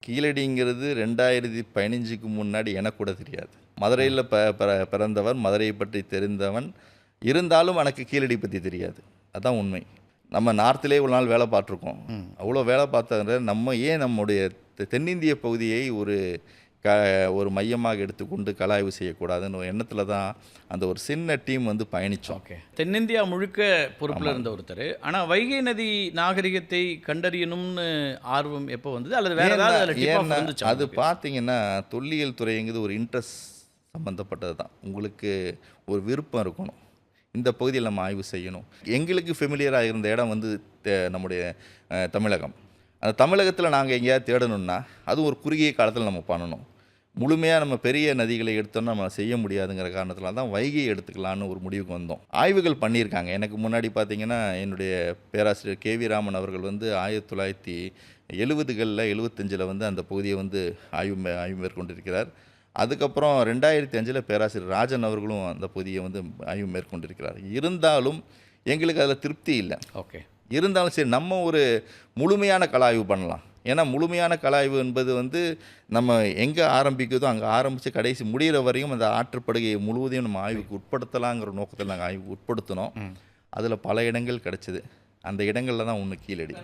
கீழடிங்கிறது 2015க்கு முன்னாடி எனக்கு கூட தெரியாது. மதுரையில் பிறந்தவர், மதுரையை பற்றி தெரிந்தவன். இருந்தாலும் எனக்கு கீழடி பற்றி தெரியாது. அதுதான் உண்மை. நம்ம நார்த்திலே இவ்வளோ நாள் வேலை பார்த்துருக்கோம். அவ்வளோ வேலை பார்த்ததுல நம்ம ஏன் நம்முடைய தென்னிந்திய பகுதியை ஒரு மையமாக எடுத்துக்கொண்டு கலாய்வு செய்யக்கூடாதுன்னு ஒரு எண்ணத்தில் தான் அந்த ஒரு சின்ன டீம் வந்து பயணித்தோம். ஓகே, தென்னிந்தியா முழுக்க பொறுப்பில் இருந்த ஒருத்தர். ஆனால் வைகை நதி நாகரிகத்தை கண்டறியணும்னு ஆர்வம் எப்போ வந்தது, அல்லது வேற ஏதாவது? அது பார்த்தீங்கன்னா தொல்லியல் துறைங்கிறது ஒரு இன்ட்ரெஸ்ட் சம்மந்தப்பட்டது தான். உங்களுக்கு ஒரு விருப்பம் இருக்கணும், இந்த பகுதியில் நம்ம ஆய்வு செய்யணும். எங்களுக்கு ஃபெமிலியராக இருந்த இடம் வந்து நம்முடைய தமிழகம். அந்த தமிழகத்தில் நாங்கள் எங்கேயாவது தேடணும்னா அது ஒரு குறுகிய காலத்தில் நம்ம பண்ணணும். முழுமையாக நம்ம பெரிய நதிகளை எடுத்தோம்னா நம்ம செய்ய முடியாதுங்கிற காரணத்தில் தான் வைகை எடுத்துக்கலான்னு ஒரு முடிவுக்கு வந்தோம். ஆய்வுகள் பண்ணியிருக்காங்க. எனக்கு முன்னாடி பார்த்திங்கன்னா என்னுடைய பேராசிரியர் KV ராமன் அவர்கள் வந்து 1970களில் 75ல் வந்து அந்த பகுதியை வந்து ஆய்வு மேற்கொண்டிருக்கிறார். அதுக்கப்புறம் 2005ல் பேராசிரியர் ராஜன் அவர்களும் அந்த பகுதியை வந்து ஆய்வு மேற்கொண்டிருக்கிறார். இருந்தாலும் எங்களுக்கு அதில் திருப்தி இல்லை. ஓகே, இருந்தாலும் சரி நம்ம ஒரு முழுமையான கலாய்வு பண்ணலாம். ஏன்னா முழுமையான கலாய்வு என்பது வந்து நம்ம எங்கே ஆரம்பிக்குதோ அங்கே ஆரம்பித்து கடைசி முடிகிற வரையும் அந்த ஆற்றுப்படுகையை முழுவதையும் நம்ம ஆய்வுக்கு உட்படுத்தலாங்கிற நோக்கத்தில் நாங்கள் ஆய்வுக்கு உட்படுத்தினோம். அதில் பல இடங்கள் கிடச்சிது. அந்த இடங்களில் தான் ஒன்று கீழடி.